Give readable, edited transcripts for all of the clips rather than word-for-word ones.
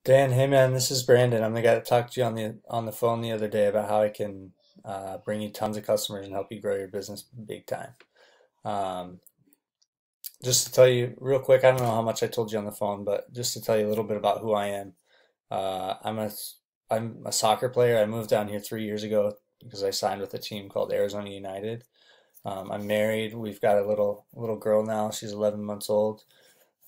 Dan, hey man, this is Brandon. I'm the guy that talked to you on the phone the other day about how I can bring you tons of customers and help you grow your business big time. Um, just to tell you real quick, I don't know how much I told you on the phone, but just to tell you a little bit about who I am. Uh, I'm a I'm a soccer player. I moved down here 3 years ago because I signed with a team called Arizona United. I'm married. We've got a little girl now. She's 11 months old.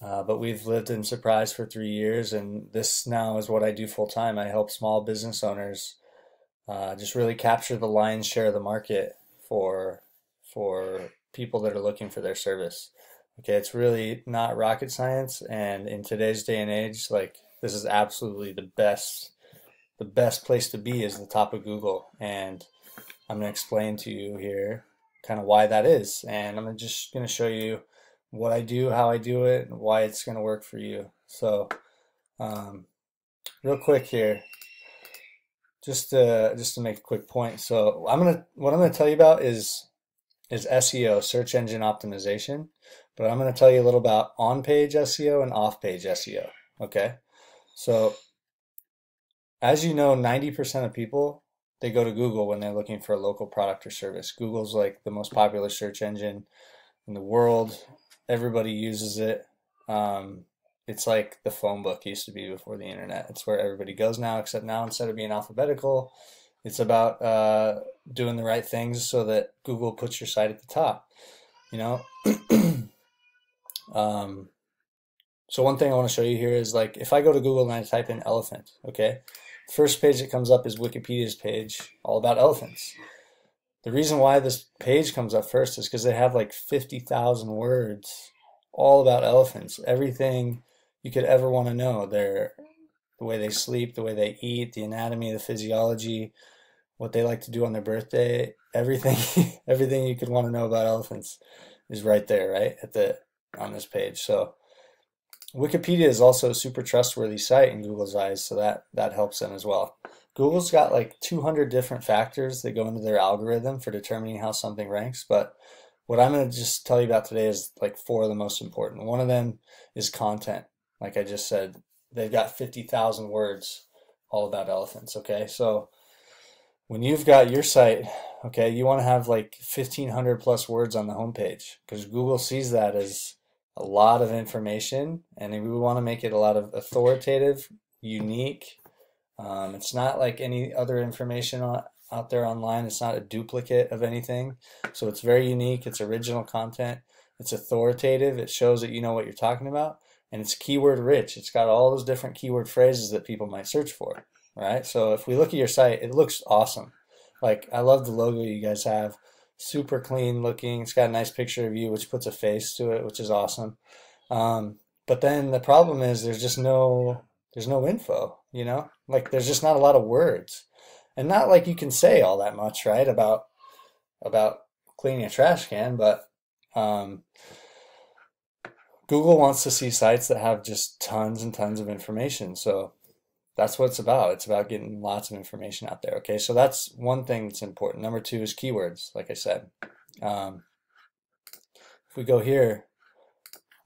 But we've lived in Surprise for 3 years, and this now is what I do full time. I help small business owners just really capture the lion's share of the market for for people that are looking for their service. Okay, it's really not rocket science, and in today's day and age, like this is absolutely the best place to be is the top of Google, and I'm going to explain to you here kind of why that is. And I'm just going to show you what I do, how I do it, and why it's going to work for you. So, um, real quick here, just to make a quick point. So, what I'm gonna tell you about is SEO, search engine optimization, but I'm going to tell you a little about on-page SEO and off-page SEO. Okay? So, as you know, 90% of people they go to Google when they're looking for a local product or service. Google's like the most popular search engine in the world. Everybody uses it. Um, it's like the phone book used to be before the internet. It's where everybody goes now, except now instead of being alphabetical, it's about doing the right things so that Google puts your site at the top. You know, um, so one thing I want to show you here is like if I go to Google and I type in elephant, okay, first page that comes up is Wikipedia's page, all about elephants. The reason why this page comes up first is because they have like 50,000 words all about elephants. Everything you could ever want to know. The way they sleep, the way they eat, the anatomy, the physiology, what they like to do on their birthday, everything everything you could want to know about elephants is right there, right? On this page. So Wikipedia is also a super trustworthy site in Google's eyes, so that helps them as well. Google's got like 200 different factors that go into their algorithm for determining how something ranks, but what I'm going to just tell you about today is like four of the most important. One of them is content. Like I just said, they've got 50,000 words all about elephants, okay? So when you've got your site, okay, you want to have like 1,500 plus words on the homepage because Google sees that as a lot of information, and we want to make it a lot of authoritative, unique. It's not like any other information out there online. It's not a duplicate of anything. So it's very unique. It's original content. It's authoritative. It shows that you know what you're talking about. And it's keyword rich. It's got all those different keyword phrases that people might search for. Right? So if we look at your site, it looks awesome. Like I love the logo you guys have. Super clean looking. It's got a nice picture of you, which puts a face to it, which is awesome. But then the problem is there's no info, you know? Like there's just not a lot of words. And not like you can say all that much, right, about cleaning a trash can, but um, Google wants to see sites that have just tons and tons of information. So that's what it's about. It's about getting lots of information out there. Okay, so that's one thing that's important. Number two is keywords, like I said. Um, if we go here,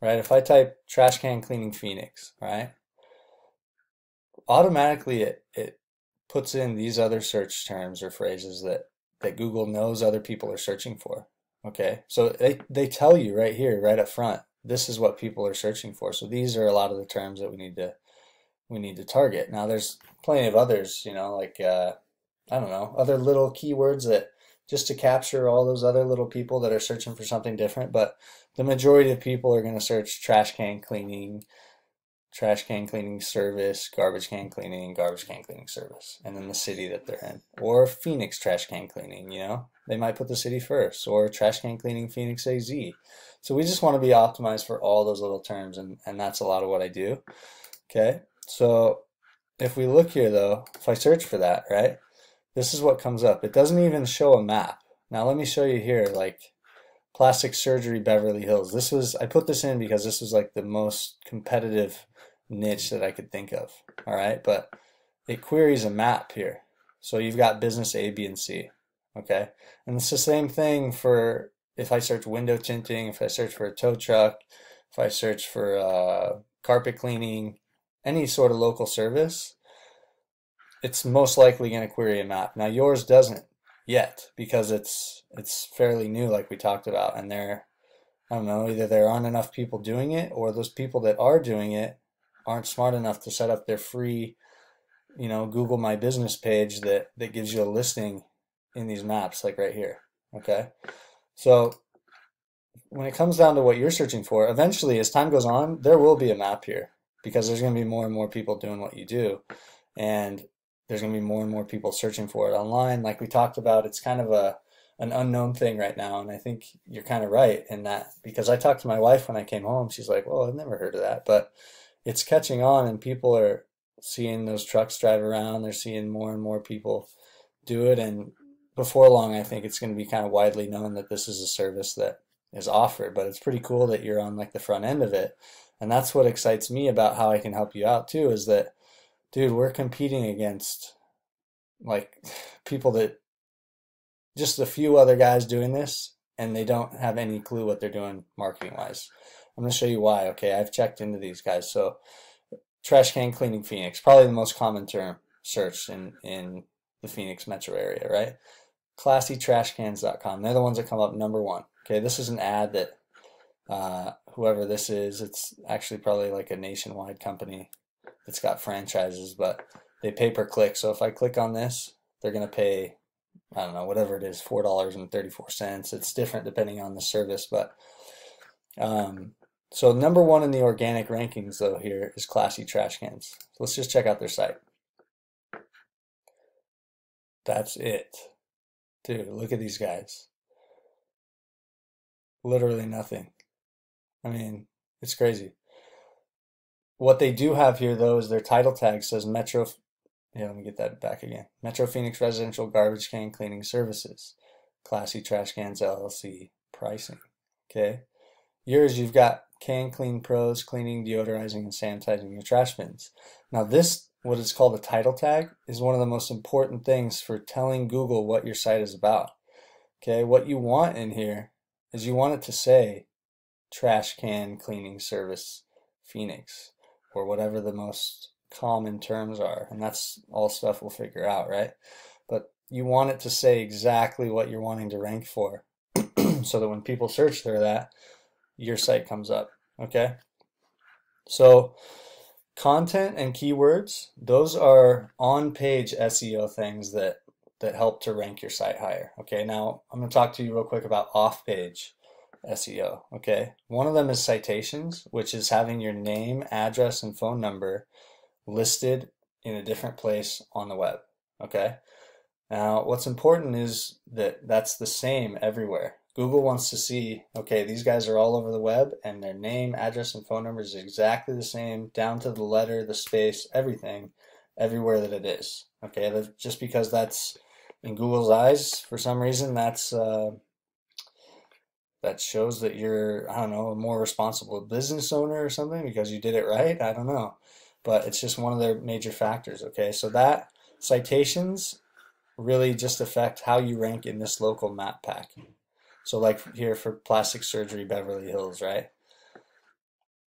right, if I type trash can cleaning Phoenix, right, automatically it puts in these other search terms or phrases that Google knows other people are searching for. Okay, so they tell you right here, right up front, this is what people are searching for. So these are a lot of the terms that we need to target. Now there's plenty of others, you know, like I don't know, other little keywords that just to capture all those other little people that are searching for something different. But the majority of people are going to search trash can cleaning service, garbage can cleaning service, and then the city that they're in. Or Phoenix trash can cleaning, you know, they might put the city first, or trash can cleaning Phoenix AZ. So we just want to be optimized for all those little terms, and that's a lot of what I do. Okay, so if we look here though, if I search for that, right, this is what comes up. It doesn't even show a map. Now let me show you here, like plastic surgery Beverly Hills. I put this in because this was like the most competitive niche that I could think of. All right, but it queries a map here. So you've got business A, B, and C. Okay, and it's the same thing for if I search window tinting, if I search for a tow truck, if I search for carpet cleaning, any sort of local service, it's most likely going to query a map. Now yours doesn't yet because it's fairly new, like we talked about, and I don't know, either there aren't enough people doing it, or those people that are doing it aren't smart enough to set up their free, Google My Business page that gives you a listing in these maps, like right here. Okay, so when it comes down to what you're searching for, eventually, as time goes on, there will be a map here because there's going to be more and more people doing what you do, and there's going to be more and more people searching for it online. Like we talked about, it's kind of an unknown thing right now, and I think you're kind of right in that, because I talked to my wife when I came home. She's like, "Well, I've never heard of that," but it's catching on, and people are seeing those trucks drive around. They're seeing more and more people do it, and before long, I think it's going to be kind of widely known that this is a service that is offered. But it's pretty cool that you're on like the front end of it, and that's what excites me about how I can help you out too, is that, dude, we're competing against like people that just a few other guys doing this, and they don't have any clue what they're doing marketing wise. I'm going to show you why. Okay, I've checked into these guys. So trash can cleaning Phoenix, probably the most common term searched in the Phoenix metro area, right? ClassyTrashCans.com. They're the ones that come up number one. Okay, this is an ad that whoever this is, it's actually probably like a nationwide company that's got franchises, but they pay per click. So if I click on this, they're going to pay, I don't know, whatever it is, $4.34. It's different depending on the service, but so number one in the organic rankings though here is Classy Trash Cans. So let's just check out their site. That's it. Dude, look at these guys. Literally nothing. I mean, it's crazy. What they do have here though is their title tag says Metro. Yeah, let me get that back again. Metro Phoenix Residential Garbage Can Cleaning Services. Classy Trash Cans LLC pricing. Okay. Yours, you've got Can Clean Pros, cleaning, deodorizing, and sanitizing your trash bins. Now this, what is called a title tag, is one of the most important things for telling Google what your site is about. Okay, what you want in here is you want it to say Trash Can Cleaning Service Phoenix, or whatever the most common terms are, and that's all stuff we'll figure out, right? But you want it to say exactly what you're wanting to rank for so that when people search for that, your site comes up. Okay, so content and keywords, those are on-page SEO things that help to rank your site higher. Okay, now I'm going to talk to you real quick about off-page SEO. Okay, one of them is citations, which is having your name, address, and phone number listed in a different place on the web. Okay, now what's important is that that's the same everywhere. Google wants to see, okay, these guys are all over the web, and their name, address, and phone number is exactly the same, down to the letter, the space, everything, everywhere that it is. Okay, just because that's in Google's eyes, for some reason, that shows that you're, I don't know, a more responsible business owner or something because you did it right. I don't know, but it's just one of their major factors. Okay, so that citations really just affect how you rank in this local map pack. So like here for plastic surgery Beverly Hills, right?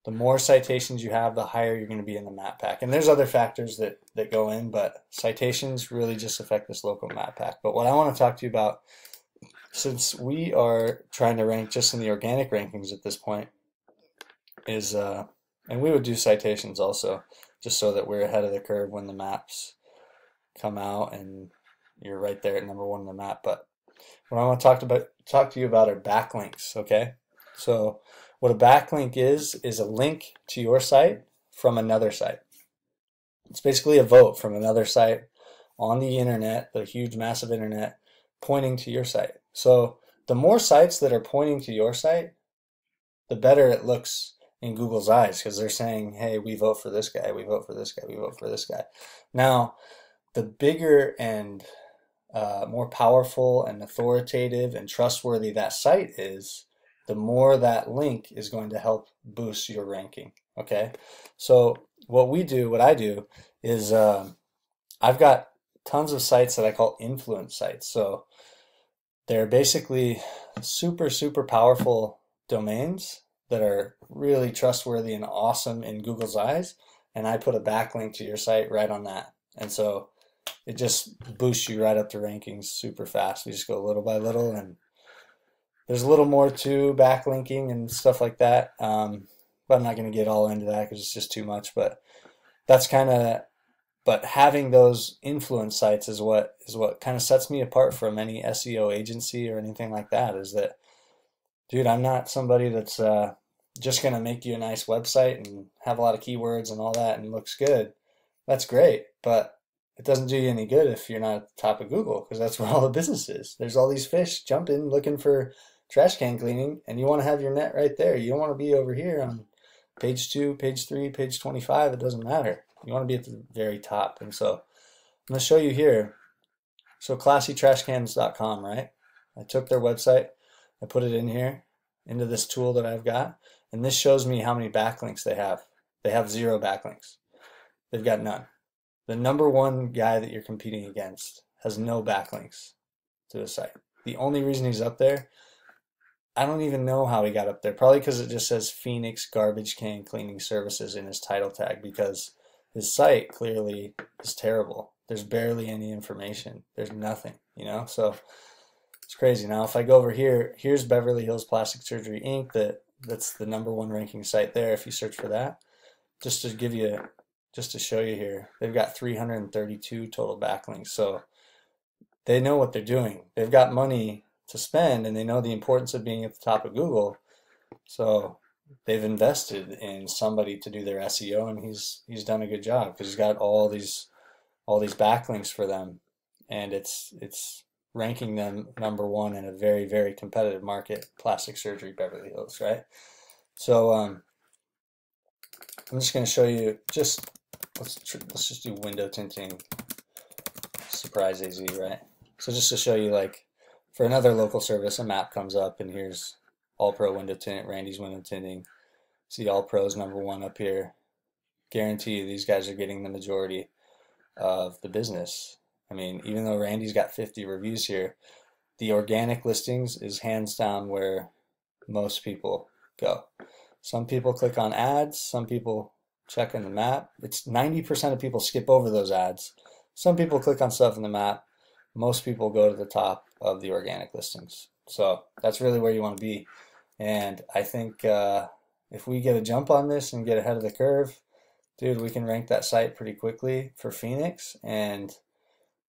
The more citations you have, the higher you're going to be in the map pack. And there's other factors that go in, but citations really just affect this local map pack. But what I want to talk to you about, since we are trying to rank just in the organic rankings at this point, is, and we would do citations also, just so that we're ahead of the curve when the maps come out and you're right there at number one on the map. But what I want to talk to you about are backlinks, okay? So what a backlink is a link to your site from another site. It's basically a vote from another site on the internet, the huge, massive internet, pointing to your site. So the more sites that are pointing to your site, the better it looks in Google's eyes, because they're saying, hey, we vote for this guy, we vote for this guy, we vote for this guy. Now, the bigger and more powerful and authoritative and trustworthy that site is, the more that link is going to help boost your ranking. Okay, so what I do is I've got tons of sites that I call influence sites. So they're basically super, super powerful domains that are really trustworthy and awesome in Google's eyes, and I put a backlink to your site right on that. And so it just boosts you right up to rankings super fast. We just go little by little, and there's a little more to backlinking and stuff like that. But I'm not going to get all into that because it's just too much. But that's kind of, but having those influence sites is what kind of sets me apart from any SEO agency or anything like that. Is that, dude, I'm not somebody that's just going to make you a nice website and have a lot of keywords and all that and looks good. That's great, but it doesn't do you any good if you're not at the top of Google, because that's where all the business is. There's all these fish jumping looking for trash can cleaning, and you want to have your net right there. You don't want to be over here on page 2, page 3, page 25. It doesn't matter. You want to be at the very top. And so I'm going to show you here. So classytrashcans.com, right? I took their website, I put it in here into this tool that I've got, and this shows me how many backlinks they have. They have 0 backlinks. They've got none. The number one guy that you're competing against has no backlinks to the site. The only reason he's up there, I don't even know how he got up there. Probably because it just says Phoenix Garbage Can Cleaning Services in his title tag, because his site clearly is terrible. There's barely any information. There's nothing, you know? So it's crazy. Now, if I go over here, here's Beverly Hills Plastic Surgery Inc. That's the number one ranking site there if you search for that. Just to show you here, they've got 332 total backlinks. So they know what they're doing. They've got money to spend, and they know the importance of being at the top of Google. So they've invested in somebody to do their SEO, and he's done a good job because he's got all these backlinks for them, and it's ranking them number one in a very, very competitive market, plastic surgery, Beverly Hills, right? So I'm just going to show you let's just do window tinting, Surprise AZ, right? So just to show you, like, for another local service, a map comes up, and here's All Pro Window Tint, Randy's Window Tinting. See All Pro's number one up here. Guarantee you these guys are getting the majority of the business. I mean, even though Randy's got 50 reviews here, the organic listings is hands down where most people go. Some people click on ads, some people check in the map. It's 90% of people skip over those ads. Some people click on stuff in the map. Most people go to the top of the organic listings. So that's really where you want to be. And I think if we get a jump on this and get ahead of the curve, dude, we can rank that site pretty quickly for Phoenix and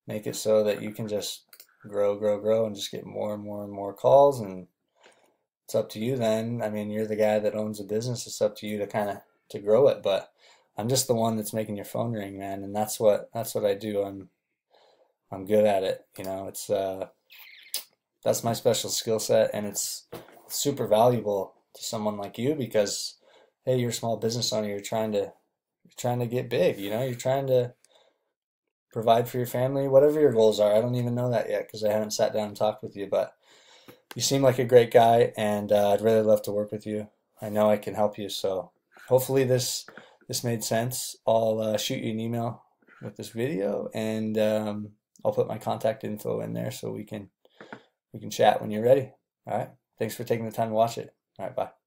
make it so that you can just grow and just get more and more and more calls. And it's up to you then. I mean, you're the guy that owns the business. It's up to you to kind of to grow it. But I'm just the one that's making your phone ring, man. And that's what I do. I'm good at it. You know, it's that's my special skill set, and it's super valuable to someone like you because, hey, you're a small business owner. You're trying to get big. You know, you're trying to provide for your family, whatever your goals are. I don't even know that yet because I haven't sat down and talked with you, but you seem like a great guy, and I'd really love to work with you. I know I can help you, so hopefully this made sense. I'll shoot you an email with this video, and I'll put my contact info in there so we can chat when you're ready. All right. Thanks for taking the time to watch it. All right. Bye.